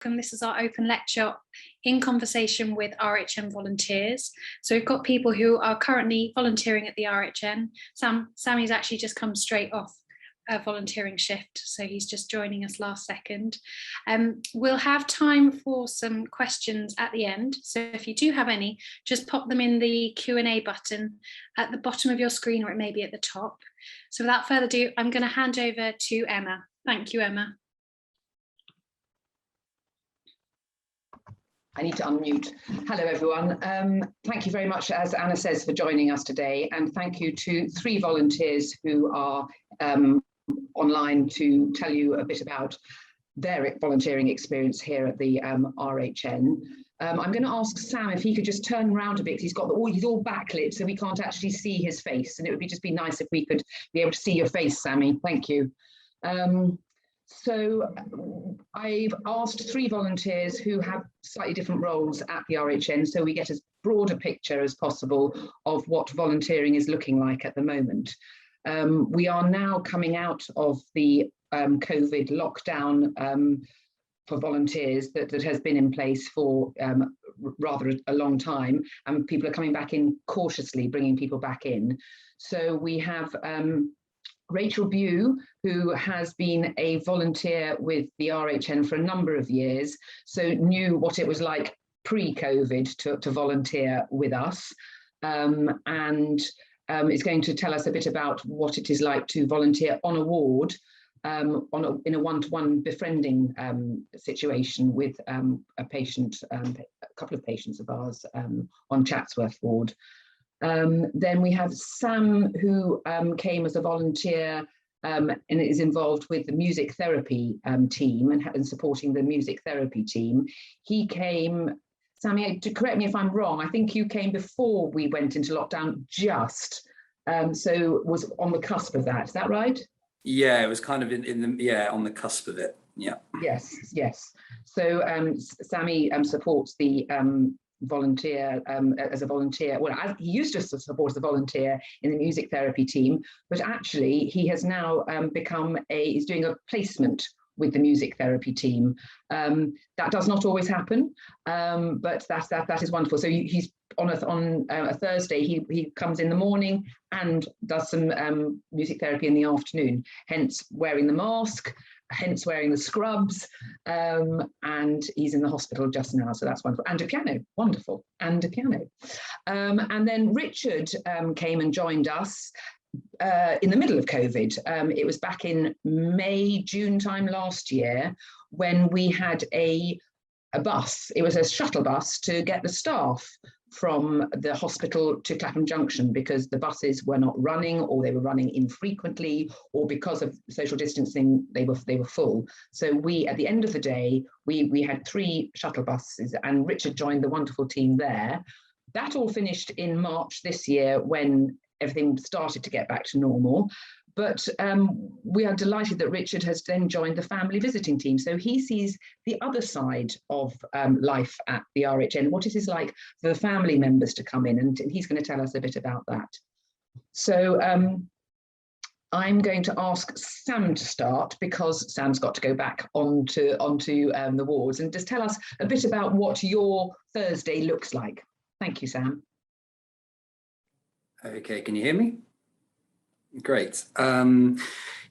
This is our open lecture in conversation with RHN volunteers. So we've got people who are currently volunteering at the RHN. Sammy's actually just come straight off a volunteering shift, so he's just joining us last second. We'll have time for some questions at the end, so if you do have any, just pop them in the Q&A button at the bottom of your screen, or it may be at the top. So without further ado, I'm going to hand over to Emma. Thank you, Emma. I need to unmute. Hello, everyone. Thank you very much, as Anna says, for joining us today. And thank you to 3 volunteers who are online to tell you a bit about their volunteering experience here at the RHN. I'm going to ask Sam if he could just turn around a bit. He's all backlit, so we can't actually see his face. And it would just be nice if we could be able to see your face, Sammy. Thank you. So I've asked 3 volunteers who have slightly different roles at the RHN, so we get as broad a picture as possible of what volunteering is looking like at the moment. We are now coming out of the COVID lockdown for volunteers that has been in place for rather a long time, and people are coming back in cautiously, bringing people back in. So we have Rachel Bew, who has been a volunteer with the RHN for a number of years, so knew what it was like pre-COVID to volunteer with us, and is going to tell us a bit about what it is like to volunteer on a ward in a one-to-one befriending situation with a patient, a couple of patients of ours on Chatsworth ward. Then we have Sam, who came as a volunteer and is involved with the music therapy team and supporting the music therapy team. He came, Sammy, to correct me if I'm wrong, I think you came before we went into lockdown so was on the cusp of that, is that right? Yeah, it was kind of on the cusp of it, yeah. Yes. So Sammy supports the volunteer as a volunteer. Well, he used to support as a volunteer in the music therapy team, but actually he has now he's doing a placement with the music therapy team. That does not always happen, but that is wonderful. So he's on a Thursday, he comes in the morning and does some music therapy in the afternoon, hence wearing the mask, hence wearing the scrubs, and he's in the hospital just now, so that's wonderful. And a piano, wonderful, and a piano. And then Richard came and joined us in the middle of COVID. It was back in May, June time last year when we had a bus. It was a shuttle bus to get the staff from the hospital to Clapham Junction because the buses were not running, or they were running infrequently, or because of social distancing they were full. So we, at the end of the day, we had 3 shuttle buses, and Richard joined the wonderful team there. That all finished in March this year when everything started to get back to normal. But we are delighted that Richard has then joined the family visiting team. So he sees the other side of life at the RHN, what it is like for family members to come in, and he's going to tell us a bit about that. So I'm going to ask Sam to start, because Sam's got to go back onto the wards, and just tell us a bit about what your Thursday looks like. Thank you, Sam. Okay, can you hear me? Great.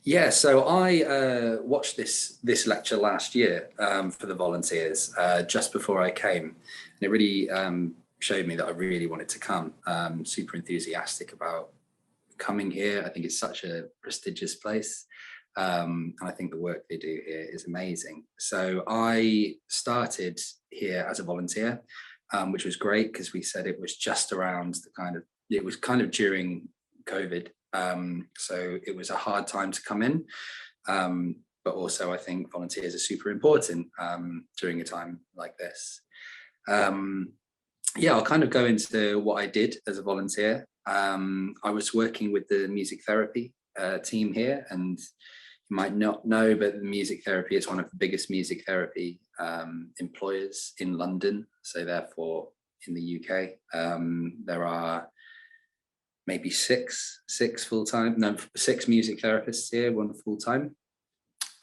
Yeah, so I watched this lecture last year for the volunteers just before I came, and it really showed me that I really wanted to come. Super enthusiastic about coming here. I think it's such a prestigious place, and I think the work they do here is amazing. So I started here as a volunteer, which was great because we said it was just around it was kind of during COVID. So it was a hard time to come in, but also I think volunteers are super important during a time like this. Yeah, I'll kind of go into what I did as a volunteer. I was working with the music therapy team here, and you might not know, but the music therapy is one of the biggest music therapy employers in London. So therefore in the UK, there are maybe six music therapists here, 1 full-time.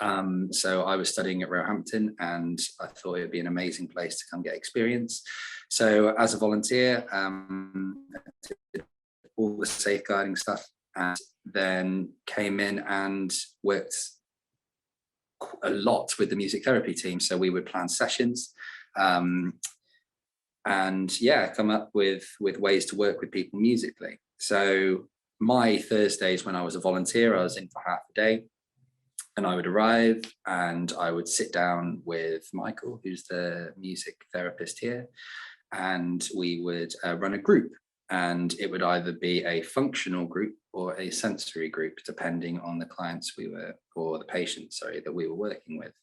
So I was studying at Roehampton, and I thought it would be an amazing place to come get experience. So as a volunteer, I did all the safeguarding stuff, and then came in and worked a lot with the music therapy team. So we would plan sessions, and yeah, come up with ways to work with people musically. So my Thursdays when I was a volunteer, I was in for half a day, and I would arrive and I would sit down with Michael, who's the music therapist here, and we would run a group. And it would either be a functional group or a sensory group, depending on the clients or the patients, sorry, that we were working with.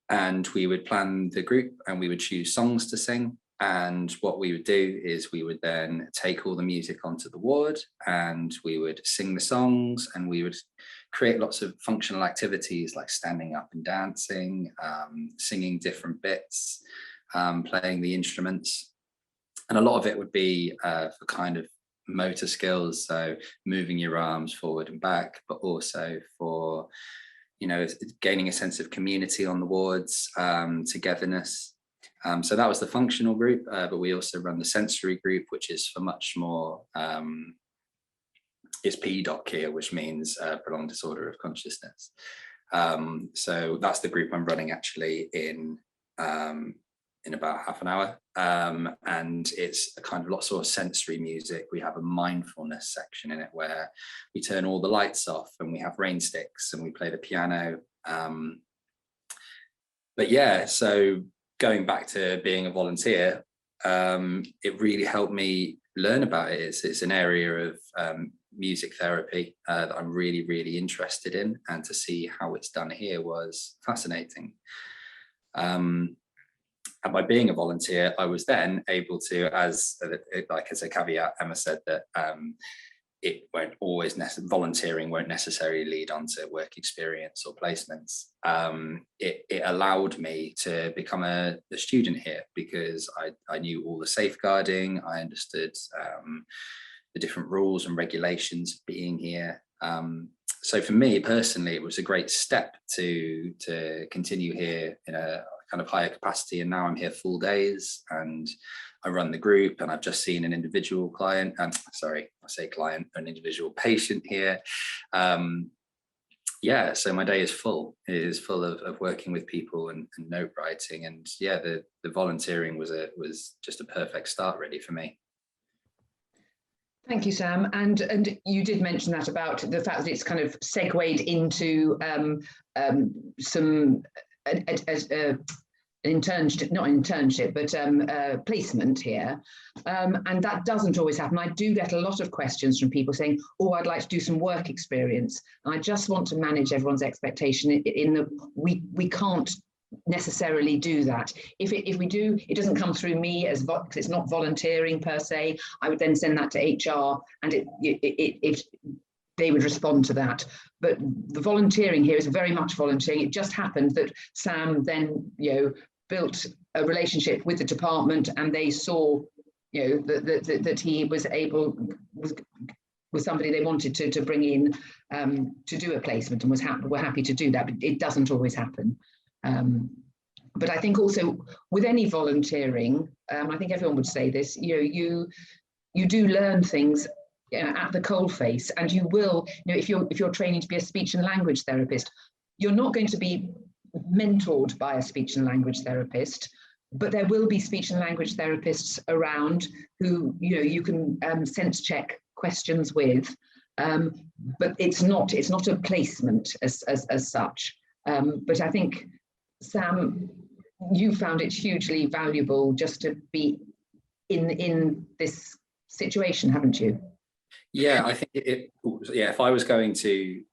And we would plan the group, and we would choose songs to sing. And what we would do is we would then take all the music onto the ward, and we would sing the songs, and we would create lots of functional activities like standing up and dancing, singing different bits, playing the instruments. And a lot of it would be for kind of motor skills, so moving your arms forward and back, but also for, you know, gaining a sense of community on the wards, togetherness. So that was the functional group, but we also run the sensory group, which is for much more, it's PDOC here, which means prolonged disorder of consciousness. So that's the group I'm running actually in about half an hour. And it's a kind of lots of sensory music. We have a mindfulness section in it where we turn all the lights off, and we have rain sticks, and we play the piano. But yeah, so going back to being a volunteer, it really helped me learn about it. It's an area of music therapy that I'm really, really interested in, and to see how it's done here was fascinating. And by being a volunteer, I was then able to, as a caveat, Emma said that it won't always volunteering won't necessarily lead on to work experience or placements. It allowed me to become a student here, because I knew all the safeguarding, I understood the different rules and regulations of being here. So for me personally, it was a great step to continue here in a kind of higher capacity, and now I'm here full days, and I run the group, and I've just seen an individual client, sorry, I say client, an individual patient here. Yeah, so my day is full. It is full of working with people and note writing, and yeah, the volunteering was just a perfect start really for me. Thank you, Sam. And you did mention that about the fact that it's kind of segued into some internship, not internship, but placement here. And that doesn't always happen. I do get a lot of questions from people saying, oh, I'd like to do some work experience. And I just want to manage everyone's expectation we can't necessarily do that. If we do, it doesn't come through me as because it's not volunteering per se. I would then send that to HR, and it they would respond to that. But the volunteering here is very much volunteering. It just happened that Sam then, built a relationship with the department, and they saw, that he was somebody they wanted to bring in to do a placement, and were happy to do that. But it doesn't always happen. But I think also with any volunteering, I think everyone would say this, you do learn things at the coalface, and you will, if you're training to be a speech and language therapist, you're not going to be mentored by a speech and language therapist, but there will be speech and language therapists around who you can sense check questions with, but it's not a placement as such. But I think, Sam, you found it hugely valuable just to be in this situation, haven't you? Yeah, I think if I was going to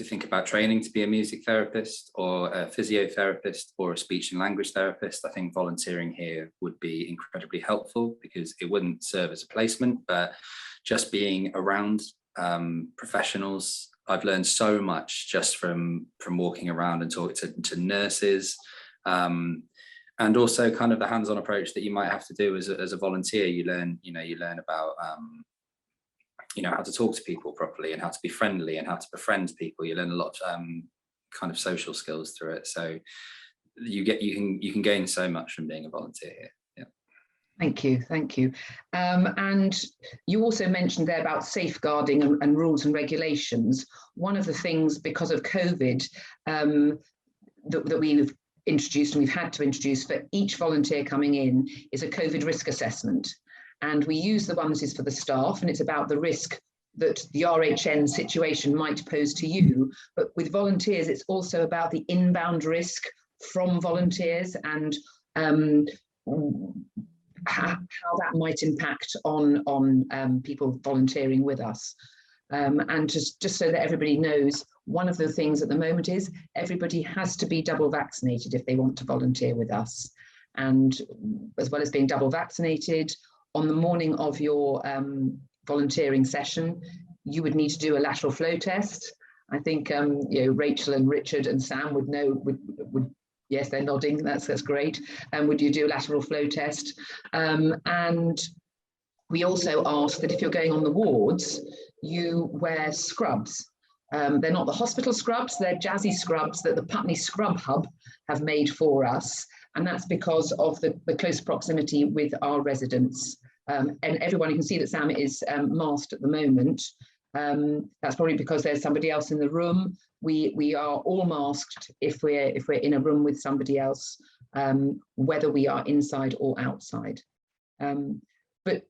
think about training to be a music therapist or a physiotherapist or a speech and language therapist, I think volunteering here would be incredibly helpful, because it wouldn't serve as a placement, but just being around professionals. I've learned so much just from walking around and talking to nurses, and also kind of the hands-on approach that you might have to do as a volunteer. You learn about you know, how to talk to people properly and how to be friendly and how to befriend people. You learn a lot of kind of social skills through it. So you can gain so much from being a volunteer here. Yeah. Thank you, thank you. And you also mentioned there about safeguarding and rules and regulations. One of the things, because of COVID, that we've introduced and we've had to introduce for each volunteer coming in is a COVID risk assessment. And we use the one that is for the staff, and it's about the risk that the RHN situation might pose to you. But with volunteers, it's also about the inbound risk from volunteers and how that might impact on people volunteering with us. And just so that everybody knows, one of the things at the moment is everybody has to be double vaccinated if they want to volunteer with us. And as well as being double vaccinated, on the morning of your volunteering session, you would need to do a lateral flow test. I think you know, Rachel and Richard and Sam would know, would yes, they're nodding, that's great. And would you do a lateral flow test? And we also ask that if you're going on the wards, you wear scrubs. They're not the hospital scrubs, they're jazzy scrubs that the Putney Scrub Hub have made for us. And that's because of the close proximity with our residents. And everyone, you can see that Sam is masked at the moment. That's probably because there's somebody else in the room. We are all masked if we're in a room with somebody else, whether we are inside or outside. But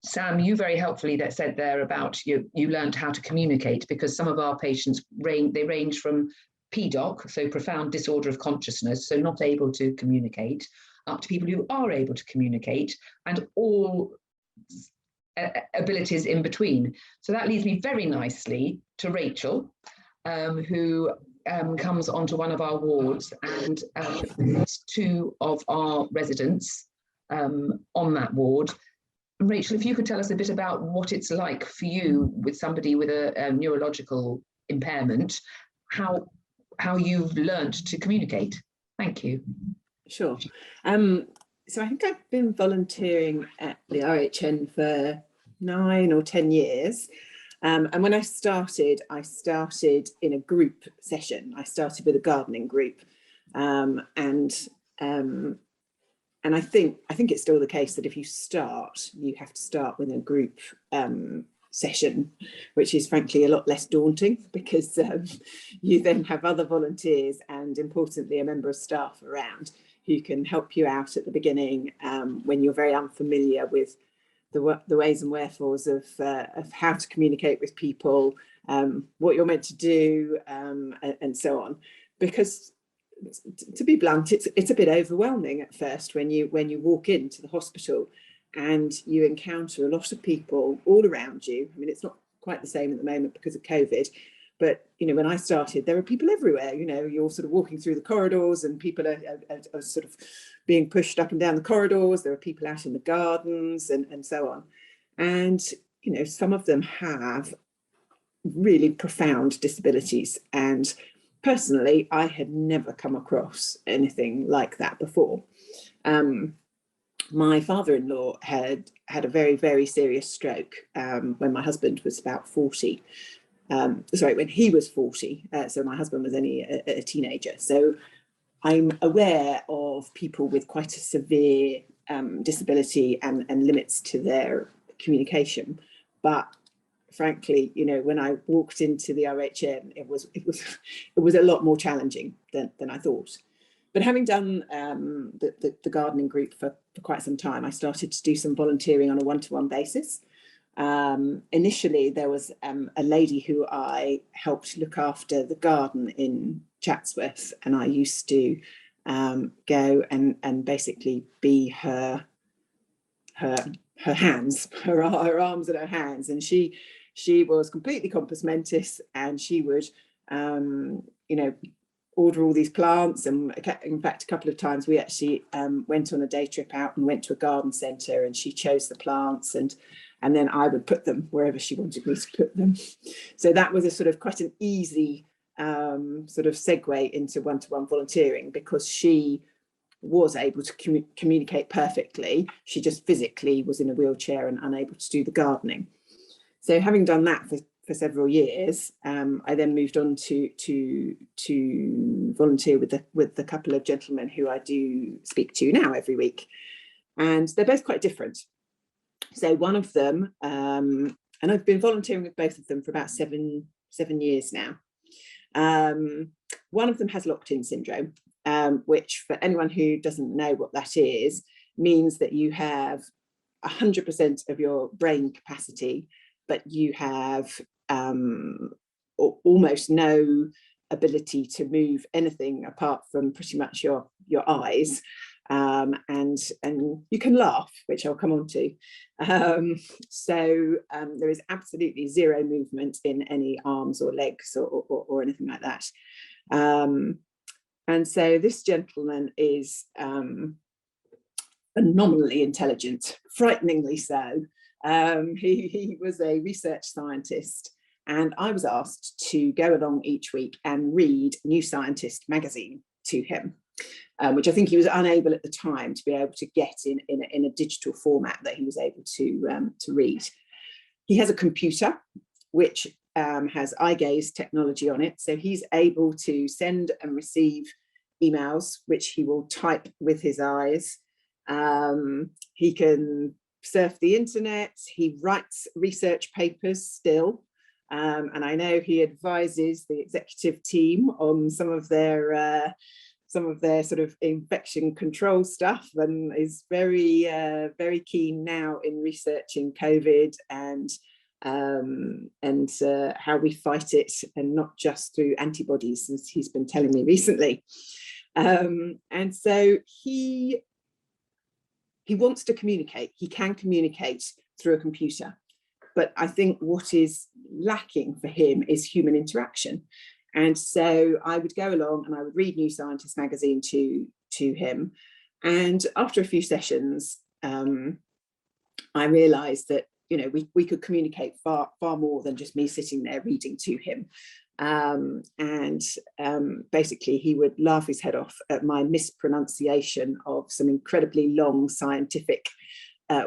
Sam, you very helpfully said there about you learned how to communicate, because some of our patients range from PDOC, so profound disorder of consciousness, so not able to communicate, up to people who are able to communicate, and all abilities in between. So that leads me very nicely to Rachel, who comes onto one of our wards, and two of our residents on that ward. Rachel, if you could tell us a bit about what it's like for you with somebody with a neurological impairment, how you've learned to communicate. Thank you. Sure. So I think I've been volunteering at the RHN for 9 or 10 years. And when I started in a group session. I started with a gardening group. And I think it's still the case that if you start, you have to start with a group session, which is frankly a lot less daunting, because you then have other volunteers and, importantly, a member of staff around who can help you out at the beginning when you're very unfamiliar with the ways and wherefores of how to communicate with people, what you're meant to do, and so on. Because, to be blunt, it's a bit overwhelming at first when you walk into the hospital and you encounter a lot of people all around you. I mean, it's not quite the same at the moment because of COVID, but you know, when I started, there were people everywhere. You know, you're sort of walking through the corridors and people are sort of being pushed up and down the corridors. There are people out in the gardens and so on. And you know, some of them have really profound disabilities, and personally, I had never come across anything like that before. My father-in-law had a very, very serious stroke when my husband was about 40. When he was 40. So my husband was only a teenager. So I'm aware of people with quite a severe disability and limits to their communication. But frankly, you know, when I walked into the RHN, it was a lot more challenging than I thought. But having done the gardening group for quite some time, I started to do some volunteering on a one-to-one basis. Initially, there was a lady who I helped look after the garden in Chatsworth, and I used to go and basically be her hands, her arms and her hands, and she was completely compos mentis, and she would you know, order all these plants. And in fact, a couple of times we actually went on a day trip out and went to a garden centre, and she chose the plants, and then I would put them wherever she wanted me to put them. So that was a sort of quite an easy sort of segue into one-to-one volunteering, because she was able to communicate perfectly. She just physically was in a wheelchair and unable to do the gardening. So having done that for several years, I then moved on to volunteer with the couple of gentlemen who I do speak to now every week, and they're both quite different. So one of them, and I've been volunteering with both of them for about seven years now. One of them has locked-in syndrome, which for anyone who doesn't know what that is, means that you have 100% of your brain capacity, but you have almost no ability to move anything apart from pretty much your eyes, and you can laugh, which I'll come on to. So there is absolutely zero movement in any arms or legs or anything like that. And so this gentleman is phenomenally intelligent, frighteningly so. He was a research scientist, and I was asked to go along each week and read New Scientist magazine to him, which I think he was unable at the time to be able to get in a digital format that he was able to read. He has a computer which has eye gaze technology on it, so he's able to send and receive emails which he will type with his eyes. He can surf the internet, he writes research papers still, and I know he advises the executive team on some of their sort of infection control stuff, and is very keen now in researching COVID and how we fight it, and not just through antibodies, as he's been telling me recently. And so he wants to communicate. He can communicate through a computer, but I think what is lacking for him is human interaction. And so I would go along and I would read New Scientist magazine to him. And after a few sessions, I realized that, you know, we could communicate far more than just me sitting there reading to him. Basically he would laugh his head off at my mispronunciation of some incredibly long scientific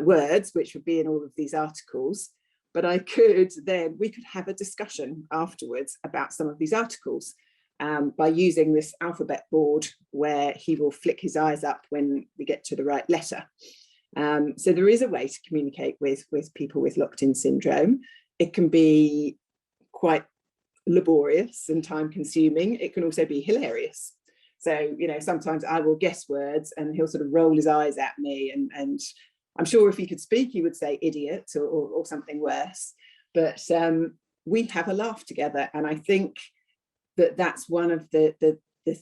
words, which would be in all of these articles. But we could have a discussion afterwards about some of these articles by using this alphabet board where he will flick his eyes up when we get to the right letter. So there is a way to communicate with people with locked-in syndrome. It can be quite laborious and time-consuming. It can also be hilarious. So, you know, sometimes I will guess words and he'll sort of roll his eyes at me, and I'm sure if he could speak, he would say idiot or something worse. But we have a laugh together, and I think that that's one of the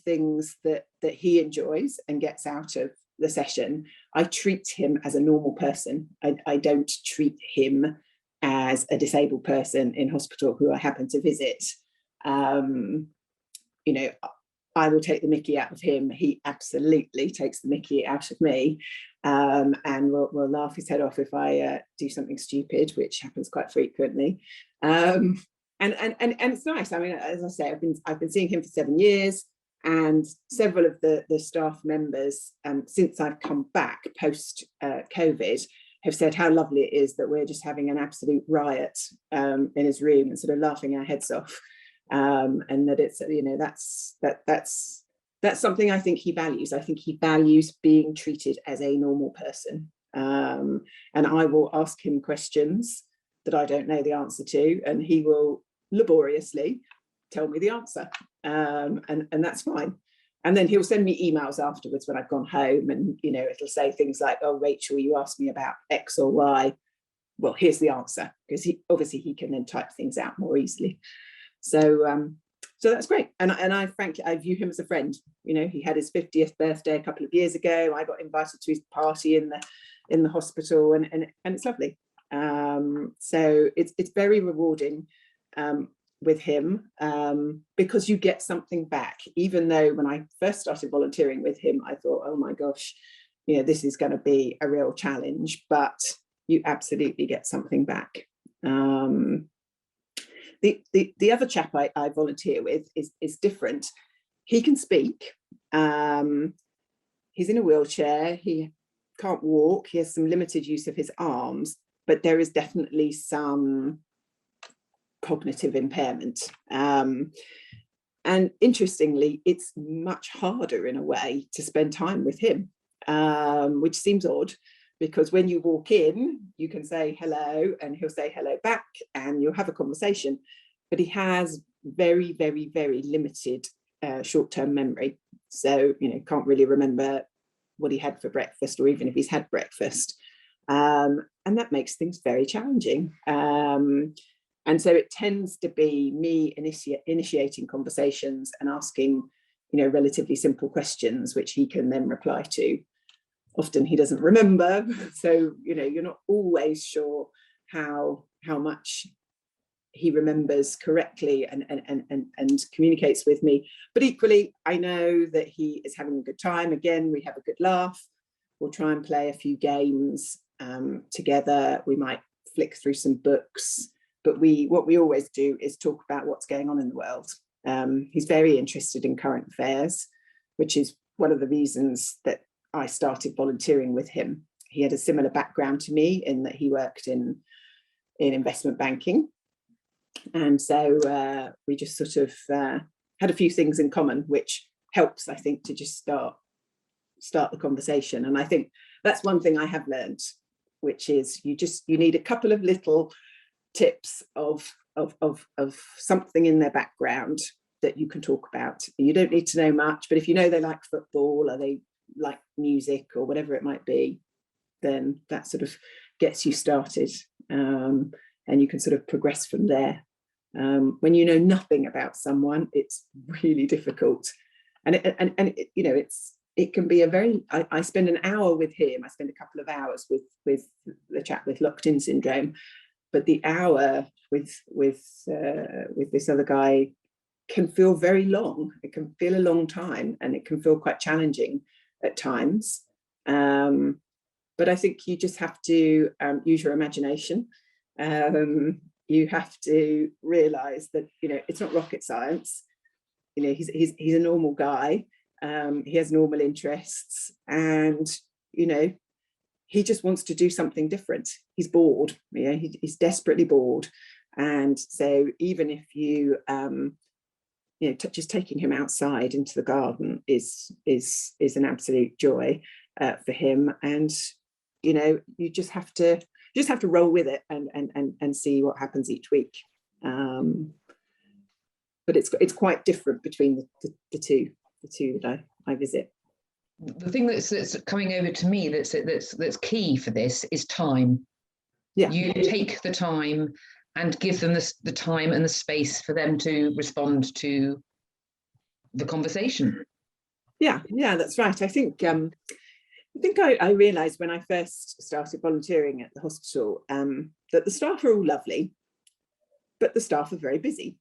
things that he enjoys and gets out of the session. I treat him as a normal person. I don't treat him as a disabled person in hospital who I happen to visit. You know, I will take the mickey out of him. He absolutely takes the mickey out of me, and will laugh his head off if I do something stupid, which happens quite frequently. And it's nice. I mean, as I say, I've been seeing him for 7 years, and several of the staff members, since I've come back post COVID, have said how lovely it is that we're just having an absolute riot in his room and sort of laughing our heads off, and that it's, you know, that's something I think he values. I think he values being treated as a normal person, and I will ask him questions that I don't know the answer to, and he will laboriously tell me the answer, and that's fine. And then he'll send me emails afterwards when I've gone home, and, you know, it'll say things like, oh, Rachel, you asked me about X or Y. Well, here's the answer, because he can then type things out more easily. So that's great. And I frankly, I view him as a friend. You know, he had his 50th birthday a couple of years ago. I got invited to his party in the hospital, and it's lovely. So it's very rewarding with him, because you get something back. Even though when I first started volunteering with him, I thought, oh my gosh, you know, this is going to be a real challenge, but you absolutely get something back. The other chap I volunteer with is different. He can speak. He's in a wheelchair. He can't walk. He has some limited use of his arms, but there is definitely some cognitive impairment. And interestingly, it's much harder in a way to spend time with him, which seems odd, because when you walk in, you can say hello and he'll say hello back and you'll have a conversation. But he has very, very, very limited short-term memory. So, can't really remember what he had for breakfast, or even if he's had breakfast. And that makes things very challenging. And so it tends to be me initiating conversations and asking, relatively simple questions, which he can then reply to. Often he doesn't remember. So, you're not always sure how much he remembers correctly and communicates with me. But equally, I know that he is having a good time. Again, we have a good laugh. We'll try and play a few games together. We might flick through some books. But what we always do is talk about what's going on in the world. He's very interested in current affairs, which is one of the reasons that I started volunteering with him. He had a similar background to me in that he worked in investment banking. And so we just sort of had a few things in common, which helps, I think, to just start the conversation. And I think that's one thing I have learned, which is you need a couple of little tips of something in their background that you can talk about. You don't need to know much, but if you know they like football or they like music or whatever it might be, then that sort of gets you started, and you can sort of progress from there. When you know nothing about someone, it's really difficult, and it can be a very. I spend an hour with him. I spend a couple of hours with the chap with locked-in syndrome. But the hour with this other guy can feel very long. It can feel a long time, and it can feel quite challenging at times. But I think you just have to use your imagination. You have to realise that it's not rocket science. He's a normal guy. He has normal interests, and he just wants to do something different. He's bored, he's desperately bored. And so even if you, just taking him outside into the garden is an absolute joy for him. And, you just have to roll with it and see what happens each week. But it's quite different between the two that I visit. The thing that's coming over to me that's key for this is time. Yeah. You take the time and give them the time and the space for them to respond to the conversation. Yeah, that's right. I think I realised when I first started volunteering at the hospital that the staff are all lovely, but the staff are very busy.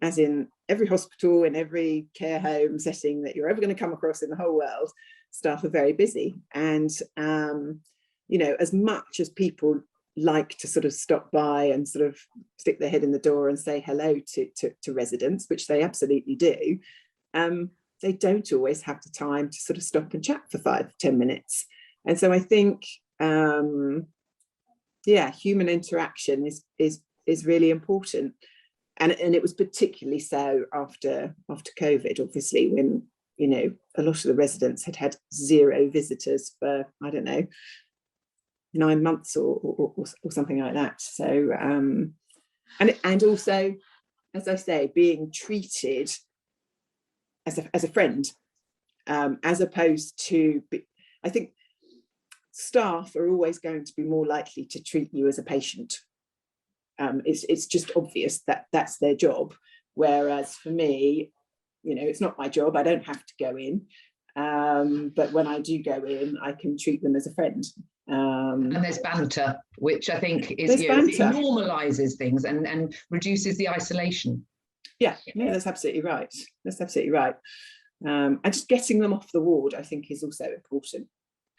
As in every hospital, in every care home setting that you're ever going to come across in the whole world, staff are very busy. And, as much as people like to sort of stop by and sort of stick their head in the door and say hello to residents, which they absolutely do, they don't always have the time to sort of stop and chat for 5-10 minutes. And so I think, human interaction is really important. And it was particularly so after COVID, obviously, when, a lot of the residents had 0 visitors for, I don't know, 9 months or something like that. So, and also, as I say, being treated as a friend, as opposed to, I think staff are always going to be more likely to treat you as a patient. It's just obvious that that's their job. Whereas for me, it's not my job. I don't have to go in. But when I do go in, I can treat them as a friend. And there's banter, which I think is, it normalizes things and reduces the isolation. Yeah, no, that's absolutely right. That's absolutely right. And just getting them off the ward, I think, is also important.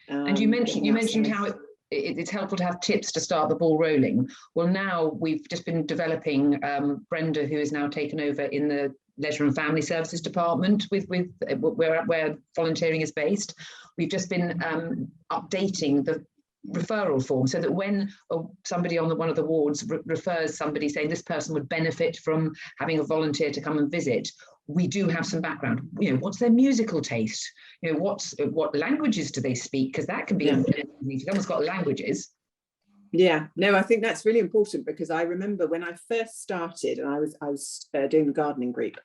And you mentioned how it's helpful to have tips to start the ball rolling. Well, now we've just been developing, Brenda, who is now taken over in the Leisure and Family Services Department with where volunteering is based. We've just been updating referral form, so that when somebody on one of the wards refers somebody saying this person would benefit from having a volunteer to come and visit, we do have some background. You know, what's their musical taste? You know, what languages do they speak? Because that can be, if someone's got languages. Yeah, no, I think that's really important, because I remember when I first started and I was doing the gardening group,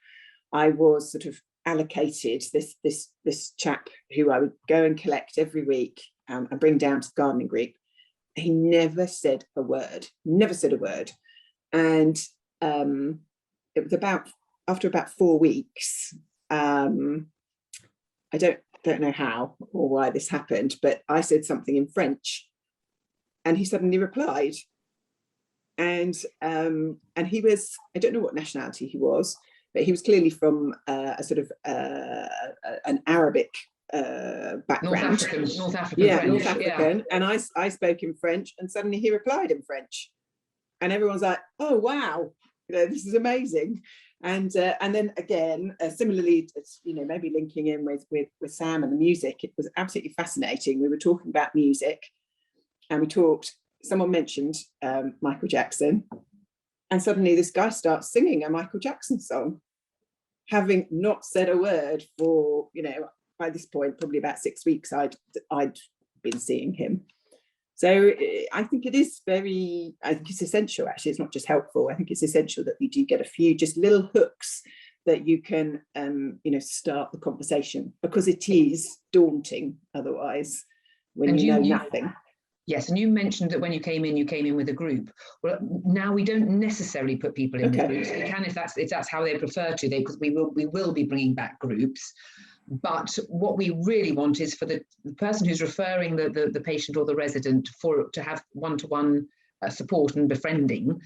I was sort of allocated this chap who I would go and collect every week and bring down to the gardening group. He never said a word, and it was after about 4 weeks. I don't know how or why this happened, but I said something in French, and he suddenly replied. And he was, I don't know what nationality he was, but he was clearly from a sort of an Arabic background. North African, yeah, French. North African. Yeah. And I spoke in French, and suddenly he replied in French, and everyone's like, "Oh wow, you know, this is amazing." And then again, similarly, you know, maybe linking in with Sam and the music, it was absolutely fascinating. We were talking about music, and someone mentioned Michael Jackson, and suddenly this guy starts singing a Michael Jackson song, having not said a word for, you know, by this point, probably about 6 weeks I'd been seeing him. So I think it's essential, actually. It's not just helpful. I think it's essential that we do get a few just little hooks that you can, you know, start the conversation, because it is daunting otherwise when you know nothing. Yes, and you mentioned that when you came in with a group. Well, now we don't necessarily put people in with groups. We can if that's how they prefer to, because we will be bringing back groups. But what we really want is for the person who's referring the patient or the resident to have one-to-one support and befriending,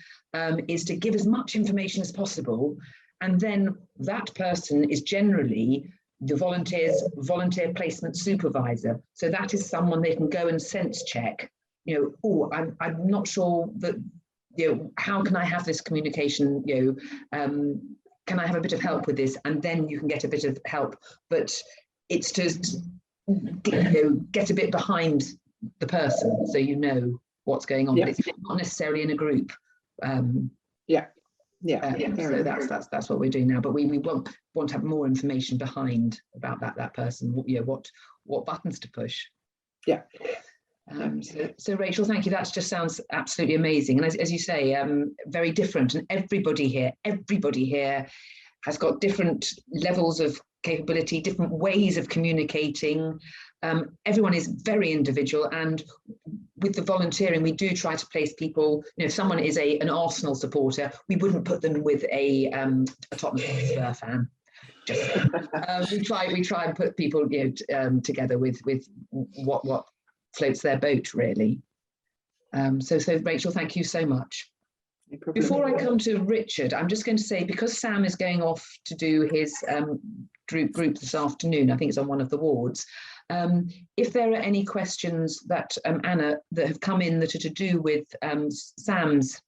is to give as much information as possible, and then that person is generally the volunteer placement supervisor. So that is someone they can go and sense check. You know, oh, I'm not sure that, you know, how can I have this communication? You know, can I have a bit of help with this? And then you can get a bit of help. But it's to, you know, get a bit behind the person so you know what's going on. Yeah. But it's not necessarily in a group. So that's what we're doing now. But we want to have more information behind about that person. You know, what buttons to push. Yeah. So Rachel, thank you. That just sounds absolutely amazing. And as you say, very different. And everybody here has got different levels of capability, different ways of communicating. Everyone is very individual, and with the volunteering, we do try to place people. You know, if someone is an Arsenal supporter, we wouldn't put them with a Tottenham Hotspur fan. We try and put people, you know, together with what floats their boat, really. So Rachel, thank you so much. No, before I come to Richard, I'm just going to say, because Sam is going off to do his group this afternoon, I think it's on one of the wards, if there are any questions that, Anna, that have come in that are to do with Sam's,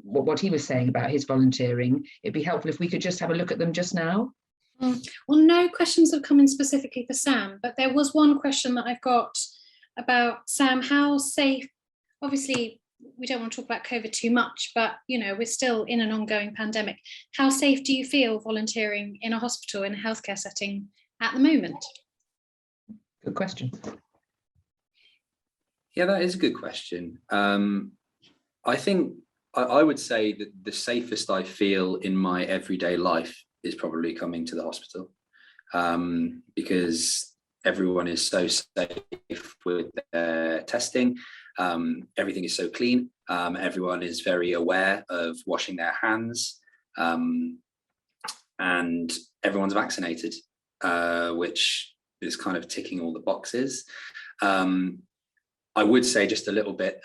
what he was saying about his volunteering, it'd be helpful if we could just have a look at them just now. Well, no questions have come in specifically for Sam, but there was one question that I've got about Sam. How safe, obviously we don't want to talk about COVID too much, but you know, we're still in an ongoing pandemic. How safe do you feel volunteering in a hospital, in a healthcare setting at the moment? Good question. Yeah, that is a good question. I think I would say that the safest I feel in my everyday life is probably coming to the hospital, because everyone is so safe with their testing. Everything is so clean. Everyone is very aware of washing their hands, and everyone's vaccinated, which is kind of ticking all the boxes. I would say just a little bit,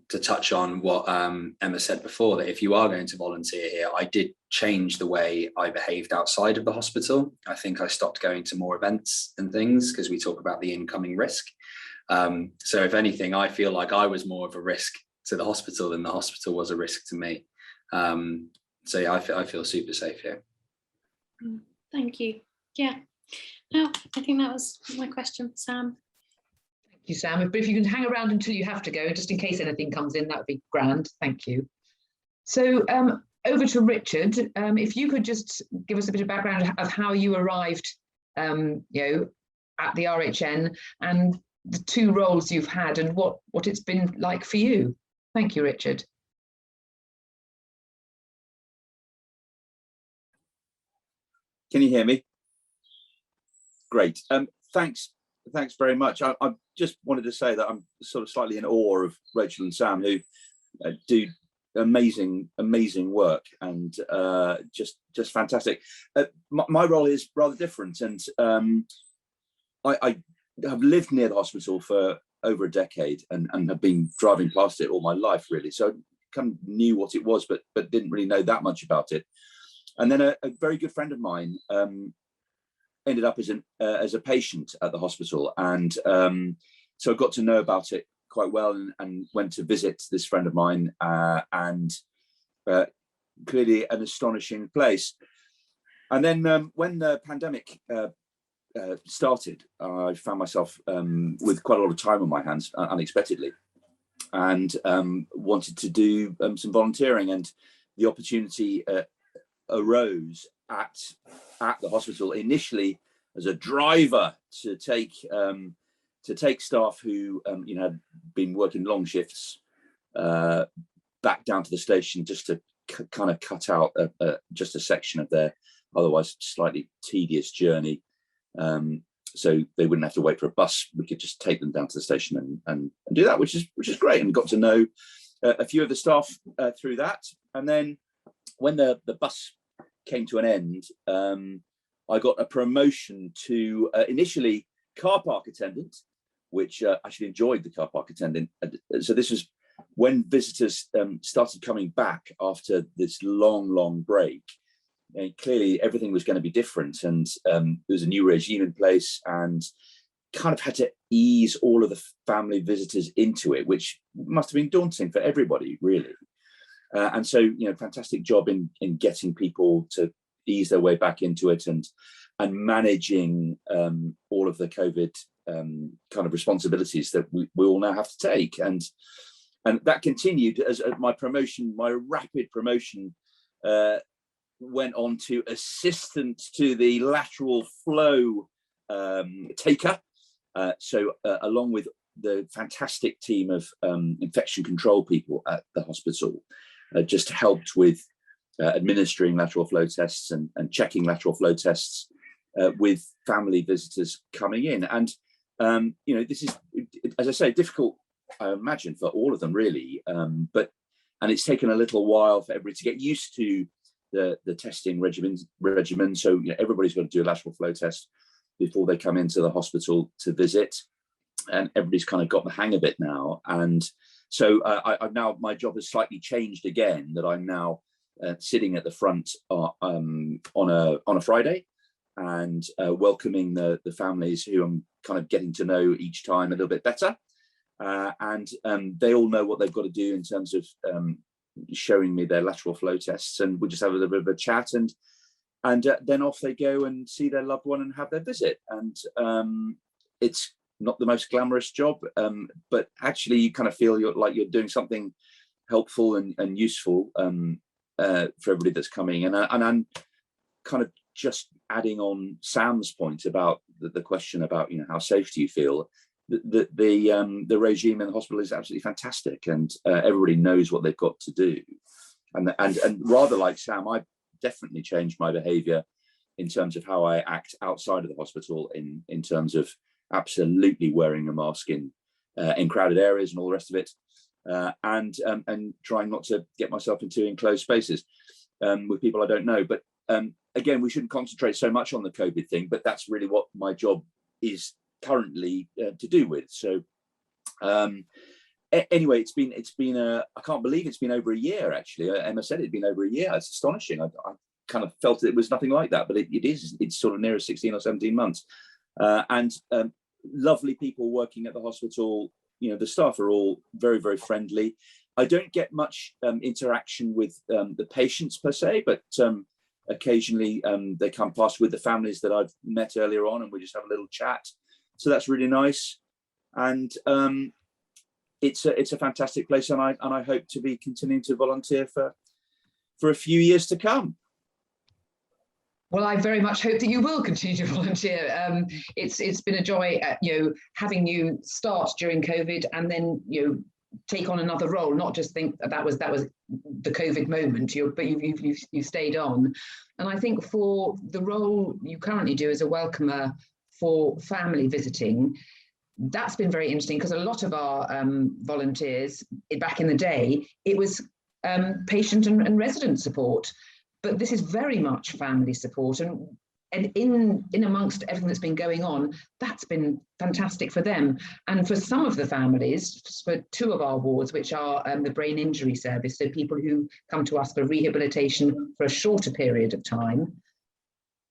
to touch on what Emma said before, that if you are going to volunteer here, I did change the way I behaved outside of the hospital. I think I stopped going to more events and things because we talk about the incoming risk. So if anything, I feel like I was more of a risk to the hospital than the hospital was a risk to me. So yeah, I feel super safe here. Thank you. Yeah. No, I think that was my question for Sam. you, Sam. But if you can hang around until you have to go, just in case anything comes in, that would be grand. Thank you. So over to Richard. If you could just give us a bit of background of how you arrived, you know, at the RHN and the 2 roles you've had and what it's been like for you. Thank you, Richard. Can you hear me? Great. Thanks very much. I just wanted to say that I'm sort of slightly in awe of Rachel and Sam, who do amazing work, and just fantastic. My role is rather different, and I have lived near the hospital for over a decade and have been driving past it all my life, really. So I kind of knew what it was, but didn't really know that much about it. And then a very good friend of mine ended up as a patient at the hospital, and so I got to know about it quite well, and went to visit this friend of mine, and clearly an astonishing place. And then when the pandemic started, I found myself with quite a lot of time on my hands unexpectedly, and wanted to do some volunteering, and the opportunity arose at the hospital initially as a driver to take staff who you know, had been working long shifts back down to the station, just to kind of cut out just a section of their otherwise slightly tedious journey, so they wouldn't have to wait for a bus. We could just take them down to the station and do that, which is great, and got to know a few of the staff through that. And then when the bus came to an end, I got a promotion to initially car park attendant, which I actually enjoyed the car park attendant. So this was when visitors started coming back after this long break. And clearly everything was going to be different, and there was a new regime in place, and kind of had to ease all of the family visitors into it, which must have been daunting for everybody, really. And so, you know, fantastic job in getting people to ease their way back into it, and managing all of the COVID kind of responsibilities that we all now have to take. And that continued as my rapid promotion went on to assistant to the lateral flow taker. So along with the fantastic team of infection control people at the hospital, just helped with administering lateral flow tests and checking lateral flow tests with family visitors coming in. And you know, this is, as I say, difficult, I imagine, for all of them, really. And it's taken a little while for everybody to get used to the testing regimen. So, you know, everybody's got to do a lateral flow test before they come into the hospital to visit, and everybody's kind of got the hang of it now. And so I've now, my job has slightly changed again, that I'm now sitting at the front on a Friday, and welcoming the families who I'm kind of getting to know each time a little bit better. And they all know what they've got to do in terms of showing me their lateral flow tests, and we just have a little bit of a chat, and then off they go and see their loved one and have their visit. And it's not the most glamorous job, but actually you kind of feel like you're doing something helpful and useful for everybody that's coming. And I'm kind of just adding on Sam's point about the question about, you know, how safe do you feel? The regime in the hospital is absolutely fantastic, and everybody knows what they've got to do. And rather like Sam, I've definitely changed my behaviour in terms of how I act outside of the hospital, in terms of absolutely wearing a mask in crowded areas and all the rest of it, and trying not to get myself into enclosed spaces with people I don't know. But again, we shouldn't concentrate so much on the COVID thing, but that's really what my job is currently to do with. So anyway, it's been I can't believe it's been over a year, actually. Emma said it'd been over a year. It's astonishing. I kind of felt it was nothing like that, but it's sort of nearer 16 or 17 months. And lovely people working at the hospital. You know, the staff are all very, very friendly. I don't get much interaction with the patients per se, but occasionally they come past with the families that I've met earlier on, and we just have a little chat. So that's really nice. and it's a fantastic place, and I hope to be continuing to volunteer for a few years to come. Well, I very much hope that you will continue to volunteer. It's been a joy, having you start during COVID and then take on another role. Not just think that was the COVID moment, but you've stayed on. And I think for the role you currently do as a welcomer for family visiting, that's been very interesting, because a lot of our volunteers back in the day, it was patient and resident support. But this is very much family support, and in amongst everything that's been going on, that's been fantastic for them. And for some of the families, for 2 of our wards, which are the brain injury service, so people who come to us for rehabilitation for a shorter period of time,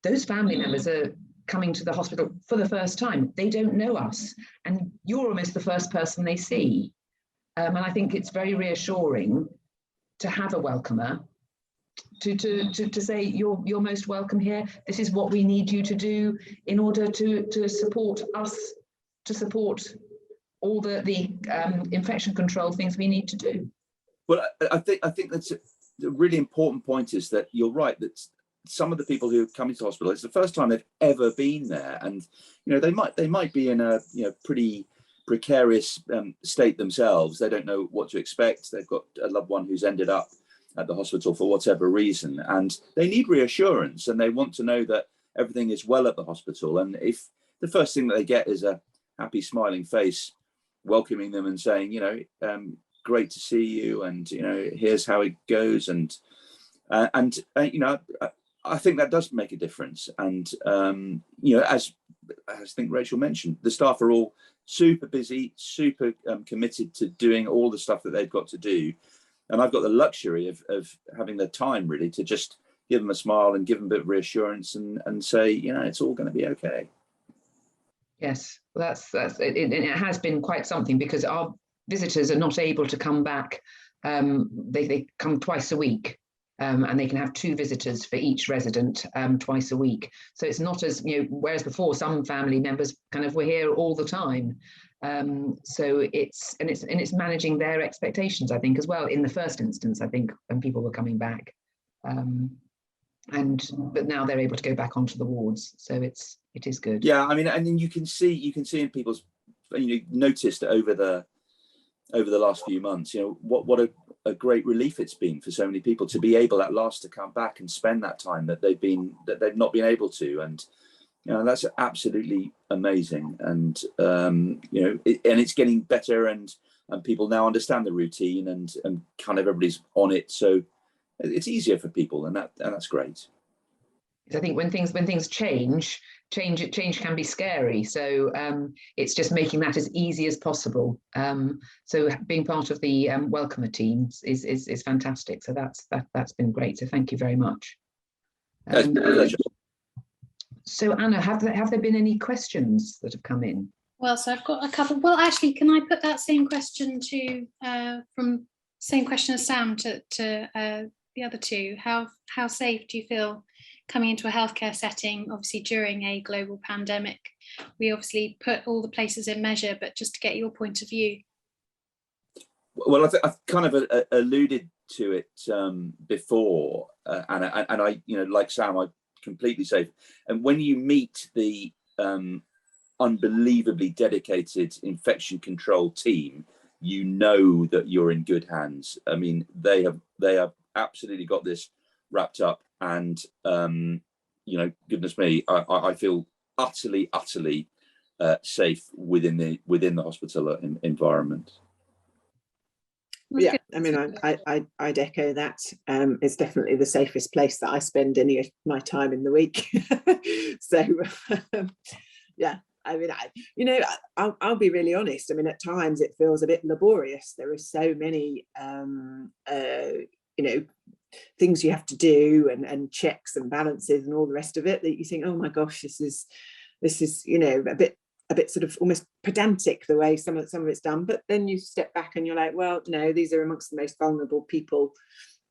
those family members are coming to the hospital for the first time. They don't know us, and you're almost the first person they see. And I think it's very reassuring to have a welcomer to say you're most welcome here. This is what we need you to do in order to support us, to support all the infection control things we need to do. Well, I think that's a really important point, is that you're right, that some of the people who come into hospital, it's the first time they've ever been there, and they might be in a pretty precarious state themselves. They don't know what to expect. They've got a loved one who's ended up at the hospital for whatever reason, and they need reassurance, and they want to know that everything is well at the hospital. And if the first thing that they get is a happy smiling face welcoming them and saying, great to see you, and here's how it goes, and I think that does make a difference. And as I think Rachel mentioned, the staff are all super busy, super committed to doing all the stuff that they've got to do. And I've got the luxury of having the time really to just give them a smile and give them a bit of reassurance and say, it's all going to be okay. Yes, that's it. It has been quite something, because our visitors are not able to come back. They come twice a week, and they can have 2 visitors for each resident twice a week. So it's not as, whereas before some family members kind of were here all the time. So it's managing their expectations, I think, as well. In the first instance, I think, when people were coming back, but now they're able to go back onto the wards, so it is good. Yeah, I mean, and then you can see in people's, noticed over the last few months, what a great relief it's been for so many people to be able at last to come back and spend that time that they've not been able to. And that's absolutely amazing. And and it's getting better, and people now understand the routine, and kind of everybody's on it, so it's easier for people, and that's great. I think when things change can be scary. So it's just making that as easy as possible. So being part of the welcomer team is fantastic. So that's been great. So thank you very much. That's been a pleasure. So Anna, have there been any questions that have come in? Well, so I've got a couple. Well, actually, can I put that same question as Sam to the other 2? How safe do you feel coming into a healthcare setting, obviously during a global pandemic? We obviously put all the places in measure, but just to get your point of view. Well, I've kind of alluded to it before, and I, like Sam, I'm completely safe. And when you meet the unbelievably dedicated infection control team, that you're in good hands. I mean, they have absolutely got this wrapped up, and goodness me, I feel utterly safe within the hospital environment. Yeah, I mean, I'd echo that. It's definitely the safest place that I spend any of my time in the week. So yeah, I mean, I'll be really honest. I mean, at times it feels a bit laborious. There are so many things you have to do, and checks and balances and all the rest of it, that you think, oh my gosh, this is a bit sort of almost pedantic the way some of it's done. But then you step back and you're like, well, no, these are amongst the most vulnerable people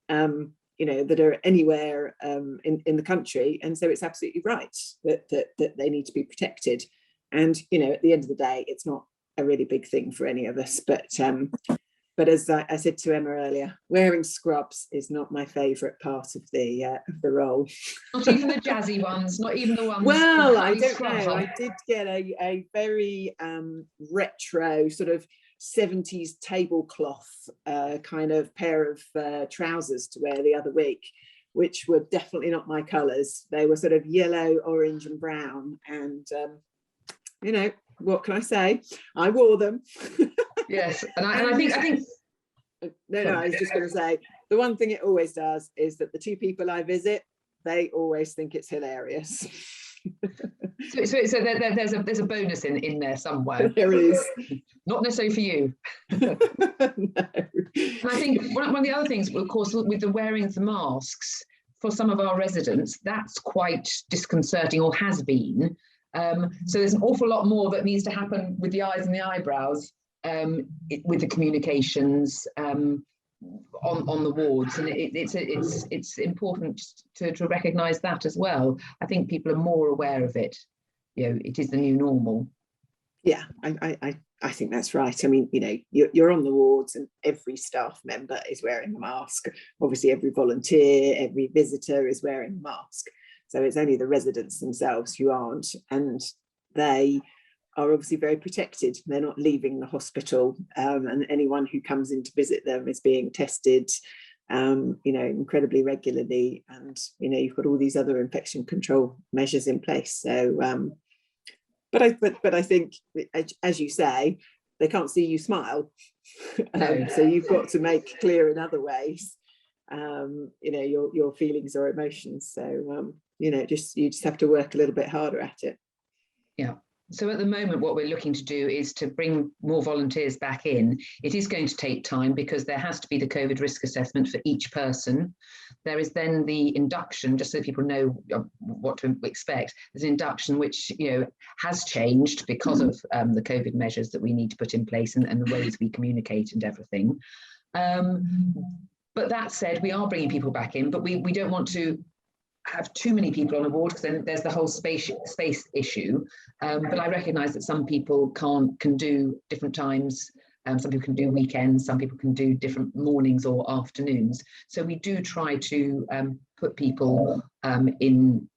that are anywhere in the country, and so it's absolutely right that they need to be protected. And at the end of the day, it's not a really big thing for any of us. But as I said to Emma earlier, wearing scrubs is not my favourite part of the role. Not even the jazzy ones, not even the ones. Well, I don't know. I did get a very retro sort of 70s tablecloth kind of pair of trousers to wear the other week, which were definitely not my colours. They were sort of yellow, orange and brown. And, you know, what can I say? I wore them. Yes, and I think no, I was just going to say, the one thing it always does is that the two people I visit, they always think it's hilarious. so there's a bonus in there somewhere. There is. Not necessarily for you. No. And I think one of the other things, of course, with the wearing of the masks, for some of our residents, that's quite disconcerting, or has been. So there's an awful lot more that needs to happen with the eyes and the eyebrows, with the communications on the wards, and it's important to recognise that as well. I think people are more aware of it. You know, it is the new normal. Yeah, I think that's right. I mean, you know, you're on the wards and every staff member is wearing a mask. Obviously, every volunteer, every visitor is wearing a mask. So it's only the residents themselves who aren't, and they are obviously very protected. They're not leaving the hospital, and anyone who comes in to visit them is being tested, you know, incredibly regularly. And, you know, you've got all these other infection control measures in place. So, but I think, as you say, they can't see you smile. So you've got to make clear in other ways, you know, your feelings or emotions. So, you know, you just have to work a little bit harder at it. Yeah. So at the moment, what we're looking to do is to bring more volunteers back in. It is going to take time because there has to be the COVID risk assessment for each person. There is then the induction, just so people know what to expect. There's an induction which, you know, has changed because of the COVID measures that we need to put in place, and the ways we communicate and everything. But that said, we are bringing people back in, but we don't want to have too many people on a ward, because then there's the whole space issue. But I recognise that some people can do different times. Some people can do weekends, some people can do different mornings or afternoons. So we do try to put people in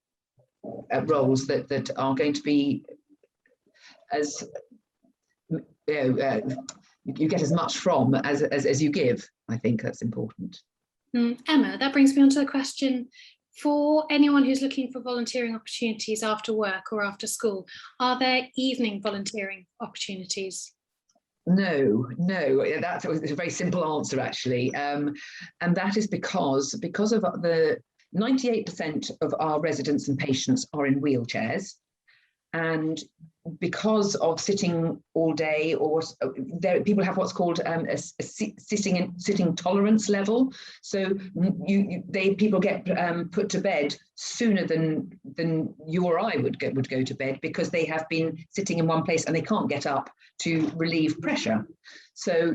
roles that are going to be as, you get as much from as you give. I think that's important. Emma, that brings me on to the question, for anyone who's looking for volunteering opportunities after work or after school, are there evening volunteering opportunities? No, that's a very simple answer, actually. And that is because of the 98% of our residents and patients are in wheelchairs. And because of sitting all day, or people have what's called a sitting tolerance level. So people get put to bed sooner than you or I would go to bed, because they have been sitting in one place and they can't get up to relieve pressure. So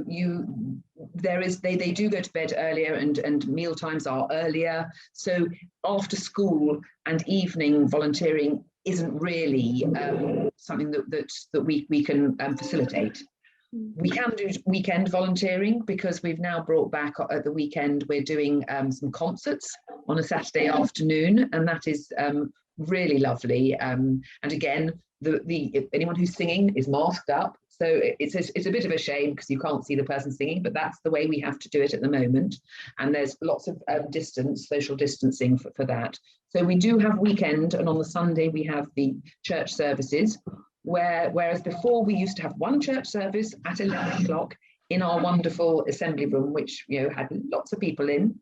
they do go to bed earlier, and meal times are earlier. So after school and evening volunteering isn't really something that we can facilitate. We can do weekend volunteering, because we've now brought back at the weekend, we're doing some concerts on a Saturday afternoon, and that is really lovely. And again, anyone who's singing is masked up. So it's a bit of a shame because you can't see the person singing, but that's the way we have to do it at the moment. And there's lots of social distancing for that. So we do have weekend, and on the Sunday we have the church services, whereas before we used to have one church service at 11 o'clock in our wonderful assembly room, which, you know, had lots of people in.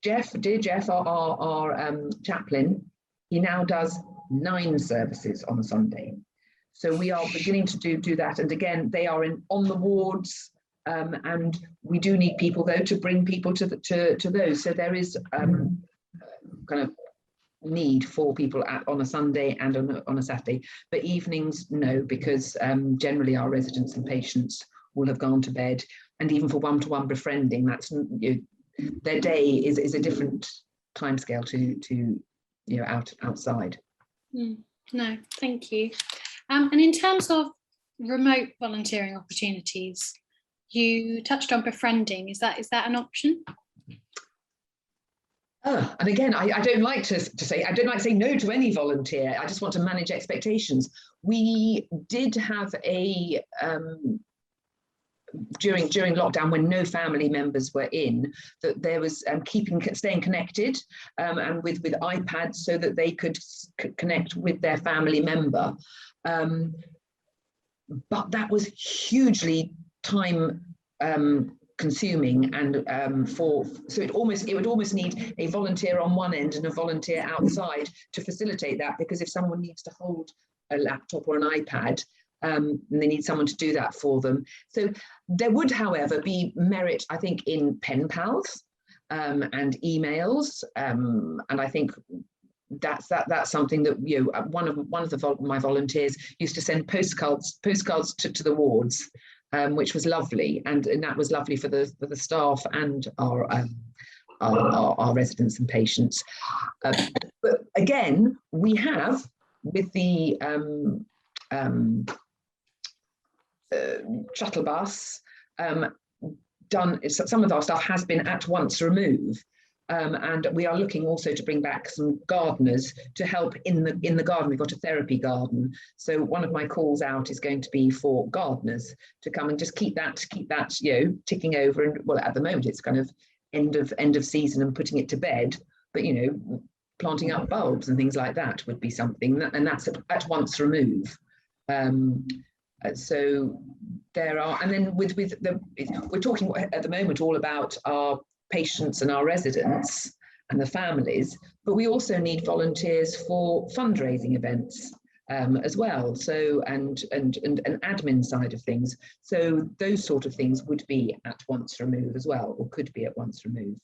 Dear Jeff, our chaplain, he now does 9 services on a Sunday. So we are beginning to do that. And again, they are on the wards, and we do need people, though, to bring people to those. So there is kind of need for people on a Sunday and on a Saturday. But evenings, no, because generally our residents and patients will have gone to bed. And even for one-to-one befriending, that's, you know, their day is a different timescale to you know, outside. No, thank you. And in terms of remote volunteering opportunities. You touched on befriending. Is that an option? And again, I don't like to say, I don't like to say no to any volunteer. I just want to manage expectations. We did have a, during lockdown, when no family members were in, that there was staying connected and with iPads so that they could connect with their family member. But that was hugely time consuming, and so it would almost need a volunteer on one end and a volunteer outside to facilitate that, because if someone needs to hold a laptop or an iPad, and they need someone to do that for them. So there would, however, be merit, I think, in pen pals and emails, and I think that's something that, you know, one of my volunteers used to send postcards to the wards, which was lovely, and that was lovely for the staff and our residents and patients. But again, we have, with the shuttle bus, some of our stuff has been at once remove. And we are looking also to bring back some gardeners to help in the garden. We've got a therapy garden, so one of my calls out is going to be for gardeners to come and just keep that you know, ticking over. And well, at the moment it's kind of end of season and putting it to bed, but you know, planting up bulbs and things like that would be something, and that's at once remove. So there are, and then we're talking at the moment all about our patients and our residents and the families, but we also need volunteers for fundraising events as well. So and an admin side of things. So those sort of things would be at once remove as well, or could be at once remove.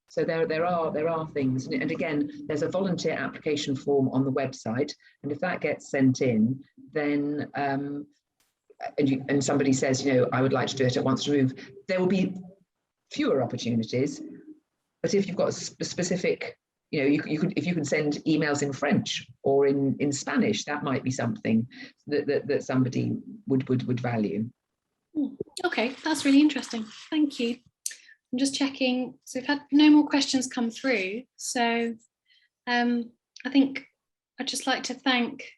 So there are things, and again, there's a volunteer application form on the website, and if that gets sent in, then and somebody says, you know, I would like to do it at once remove, there will be fewer opportunities. But if you've got a specific, you know, if you can send emails in French or in Spanish, that might be something that somebody would value. Okay, that's really interesting. Thank you. I'm just checking. So we've had no more questions come through. So I think I'd just like to thank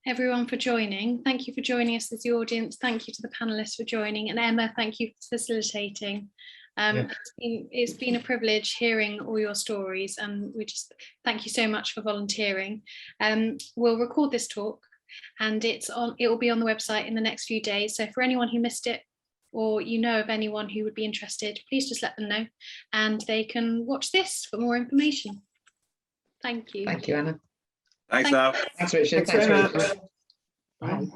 everyone for joining. Thank you for joining us as the audience. Thank you to the panelists for joining. And Emma, thank you for facilitating. It's been a privilege hearing all your stories, and we just thank you so much for volunteering. We'll record this talk, and it will be on the website in the next few days. So for anyone who missed it, or you know of anyone who would be interested, please just let them know, and they can watch this for more information. Thank you. Thank you, Anna. Thanks, Al. Thanks, Richard. Thanks very much. Bye.